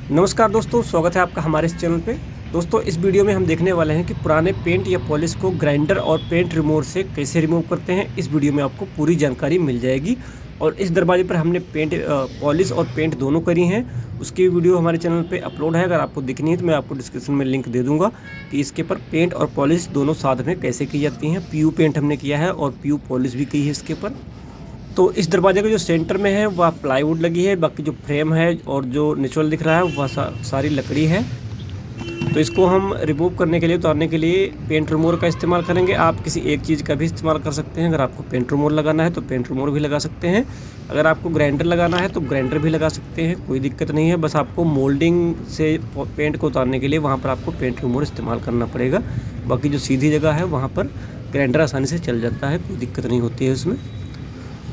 नमस्कार दोस्तों, स्वागत है आपका हमारे इस चैनल पे। दोस्तों, इस वीडियो में हम देखने वाले हैं कि पुराने पेंट या पॉलिश को ग्राइंडर और पेंट रिमूवर से कैसे रिमूव करते हैं। इस वीडियो में आपको पूरी जानकारी मिल जाएगी। और इस दरवाजे पर हमने पॉलिश और पेंट दोनों करी हैं। उसकी वीडियो हमारे चैनल पे अपलोड है। अगर आपको दिखनी है तो मैं आपको डिस्क्रिप्शन में लिंक दे दूँगा कि इसके पर पेंट और पॉलिश दोनों साथ में कैसे की जाती हैं। पीयू पेंट हमने किया है और पीयू पॉलिश भी की है इसके पर। तो इस दरवाजे के जो सेंटर में है वह प्लाईवुड लगी है, बाकी जो फ्रेम है और जो नेचुरल दिख रहा है वह सारी लकड़ी है। तो इसको हम रिमूव करने के लिए, उतारने के लिए पेंट रिमूवर का इस्तेमाल करेंगे। आप किसी एक चीज़ का भी इस्तेमाल कर सकते हैं। अगर आपको पेंट रिमूवर लगाना है तो पेंट रिमूवर भी लगा सकते हैं। अगर आपको ग्राइंडर लगाना है तो ग्राइंडर भी लगा सकते हैं, कोई दिक्कत नहीं है। बस आपको मोल्डिंग से पेंट को उतारने के लिए वहाँ पर आपको पेंट रिमूवर इस्तेमाल करना पड़ेगा। बाकी जो सीधी जगह है वहाँ पर ग्राइंडर आसानी से चल जाता है, कोई दिक्कत नहीं होती है उसमें।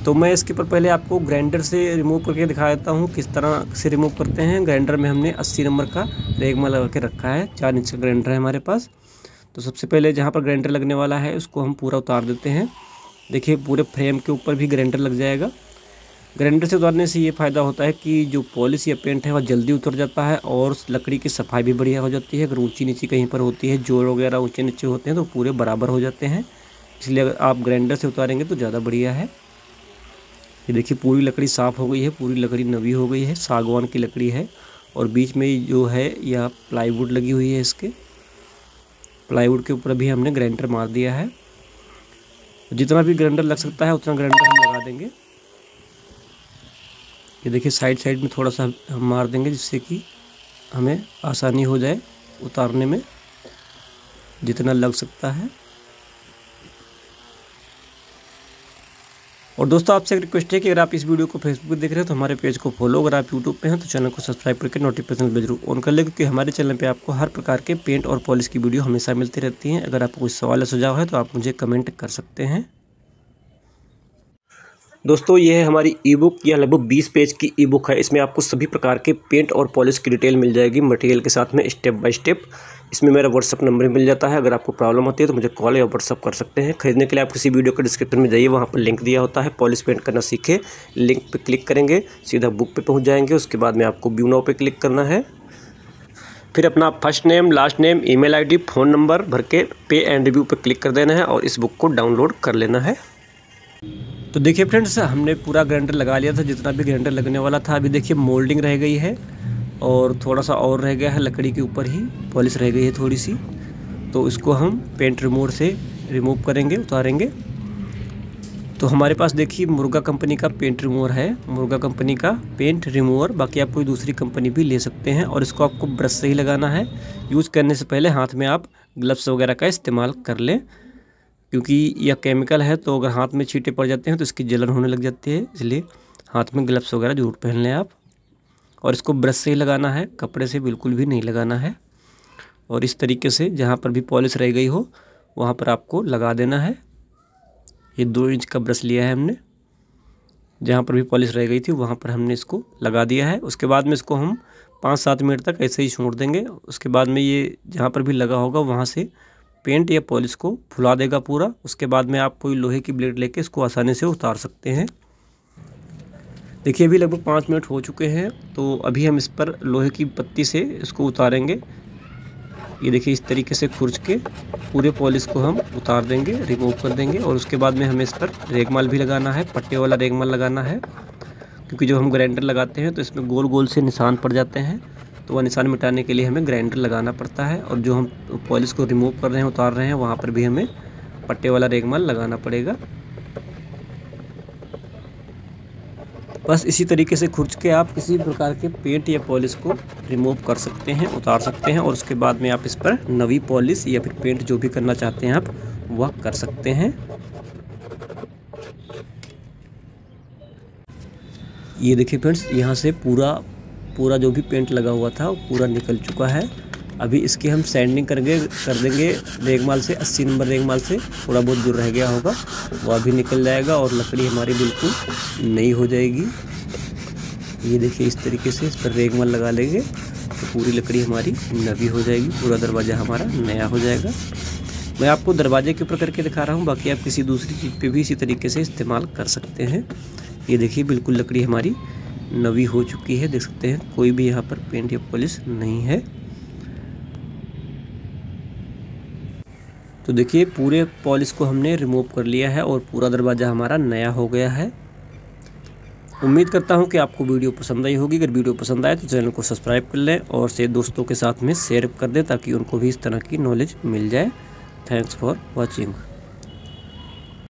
तो मैं इसके ऊपर पहले आपको ग्राइंडर से रिमूव करके दिखा देता हूँ किस तरह से रिमूव करते हैं। ग्राइंडर में हमने 80 नंबर का रेगमा लगा के रखा है, 4 इंच का ग्राइंडर है हमारे पास। तो सबसे पहले जहाँ पर ग्राइंडर लगने वाला है उसको हम पूरा उतार देते हैं। देखिए, पूरे फ्रेम के ऊपर भी ग्राइंडर लग जाएगा। ग्राइंडर से उतारने से ये फ़ायदा होता है कि जो पॉलिश या पेंट है वह जल्दी उतर जाता है और लकड़ी की सफाई भी बढ़िया हो जाती है। अगर ऊँची नीची कहीं पर होती है, जोड़ वगैरह ऊँचे नीचे होते हैं तो पूरे बराबर हो जाते हैं। इसलिए अगर आप ग्राइंडर से उतारेंगे तो ज़्यादा बढ़िया है। ये देखिए, पूरी लकड़ी साफ़ हो गई है, पूरी लकड़ी नवी हो गई है, सागवान की लकड़ी है। और बीच में जो है यह प्लाईवुड लगी हुई है। इसके प्लाईवुड के ऊपर भी हमने ग्राइंडर मार दिया है। जितना भी ग्राइंडर लग सकता है उतना ग्राइंडर हम लगा देंगे। ये देखिए, साइड साइड में थोड़ा सा हम मार देंगे जिससे कि हमें आसानी हो जाए उतारने में, जितना लग सकता है। और दोस्तों, आपसे एक रिक्वेस्ट है कि अगर आप इस वीडियो को फेसबुक पर देख रहे हैं तो हमारे पेज को फॉलो, अगर आप यूट्यूब पे हैं तो चैनल को सब्सक्राइब करके नोटिफिकेशन बेल जरूर ऑन कर लें, क्योंकि हमारे चैनल पे आपको हर प्रकार के पेंट और पॉलिश की वीडियो हमेशा मिलती रहती हैं। अगर आपको कोई सवाल या सुझाव है तो आप मुझे कमेंट कर सकते हैं। दोस्तों, ये है हमारी ई बुक। यह लगभग 20 पेज की ई बुक है। इसमें आपको सभी प्रकार के पेंट और पॉलिश की डिटेल मिल जाएगी, मटेरियल के साथ में स्टेप बाय स्टेप। इसमें मेरा व्हाट्सअप नंबर मिल जाता है। अगर आपको प्रॉब्लम होती है तो मुझे कॉल या व्हाट्सअप कर सकते हैं। खरीदने के लिए आप किसी वीडियो के डिस्क्रिप्शन में जाइए, वहाँ पर लिंक दिया होता है, पॉलिश पेंट करना सीखे। लिंक पर क्लिक करेंगे, सीधा बुक पर पहुँच जाएंगे। उसके बाद में आपको व्यू नाउ पे क्लिक करना है। फिर अपना first name, last name, email ID, phone number भर के पे एंड रिव्यू पर क्लिक कर देना है और इस बुक को डाउनलोड कर लेना है। तो देखिए फ्रेंड्स, हमने पूरा ग्राइंडर लगा लिया था, जितना भी ग्राइंडर लगने वाला था। अभी देखिए, मोल्डिंग रह गई है और थोड़ा सा और रह गया है, लकड़ी के ऊपर ही पॉलिश रह गई है थोड़ी सी। तो इसको हम पेंट रिमूवर से रिमूव करेंगे, उतारेंगे। तो हमारे पास देखिए मुर्गा कंपनी का पेंट रिमूवर है, मुर्गा कंपनी का पेंट रिमूवर। बाकी आप कोई दूसरी कंपनी भी ले सकते हैं। और इसको आपको ब्रश से ही लगाना है। यूज़ करने से पहले हाथ में आप ग्लव्स वगैरह का इस्तेमाल कर लें, क्योंकि यह केमिकल है तो अगर हाथ में छींटे पड़ जाते हैं तो इसकी जलन होने लग जाती है। इसलिए हाथ में ग्लव्स वगैरह जरूर पहन लें आप। और इसको ब्रश से ही लगाना है, कपड़े से बिल्कुल भी नहीं लगाना है। और इस तरीके से जहाँ पर भी पॉलिश रह गई हो वहाँ पर आपको लगा देना है। ये 2 इंच का ब्रश लिया है हमने, जहाँ पर भी पॉलिश रह गई थी वहाँ पर हमने इसको लगा दिया है। उसके बाद में इसको हम 5-7 मिनट तक ऐसे ही छोड़ देंगे। उसके बाद में ये जहाँ पर भी लगा होगा वहाँ से पेंट या पॉलिश को फुला देगा पूरा। उसके बाद में आप कोई लोहे की ब्लेड लेके इसको आसानी से उतार सकते हैं। देखिए, अभी लगभग 5 मिनट हो चुके हैं। तो अभी हम इस पर लोहे की पत्ती से इसको उतारेंगे। ये देखिए, इस तरीके से खुरच के पूरे पॉलिश को हम उतार देंगे, रिमूव कर देंगे। और उसके बाद में हमें इस पर रेगमाल भी लगाना है, पट्टे वाला रेगमाल लगाना है, क्योंकि जब हम ग्राइंडर लगाते हैं तो इसमें गोल गोल से निशान पड़ जाते हैं। तो वह निशान मिटाने के लिए हमें ग्राइंडर लगाना पड़ता है। और जो हम पॉलिश को रिमूव कर रहे हैं, उतार रहे हैं, वहाँ पर भी हमें पट्टे वाला रेगमाल लगाना पड़ेगा। बस इसी तरीके से खुरच के आप किसी प्रकार के पेंट या पॉलिश को रिमूव कर सकते हैं, उतार सकते हैं। और उसके बाद में आप इस पर नवी पॉलिश या फिर पेंट जो भी करना चाहते हैं आप वह कर सकते हैं। ये देखिए फ्रेंड्स, यहाँ से पूरा जो भी पेंट लगा हुआ था वो पूरा निकल चुका है। अभी इसकी हम सैंडिंग कर देंगे रेगमाल से, 80 नंबर रेगमाल से। थोड़ा बहुत दूर रह गया होगा वह भी निकल जाएगा और लकड़ी हमारी बिल्कुल नई हो जाएगी। ये देखिए, इस तरीके से इस पर रेगमाल लगा लेंगे तो पूरी लकड़ी हमारी नवी हो जाएगी, पूरा दरवाज़ा हमारा नया हो जाएगा। मैं आपको दरवाजे के ऊपर करके दिखा रहा हूँ, बाकी आप किसी दूसरी चीज़ पे भी इसी तरीके से इस्तेमाल कर सकते हैं। ये देखिए, बिल्कुल लकड़ी हमारी नवी हो चुकी है। देख सकते हैं कोई भी यहाँ पर पेंट या पॉलिश नहीं है। तो देखिए पूरे पॉलिश को हमने रिमूव कर लिया है और पूरा दरवाज़ा हमारा नया हो गया है। उम्मीद करता हूँ कि आपको वीडियो पसंद आई होगी। अगर वीडियो पसंद आए तो चैनल को सब्सक्राइब कर लें और से दोस्तों के साथ में शेयर कर दें ताकि उनको भी इस तरह की नॉलेज मिल जाए। Thanks for watching.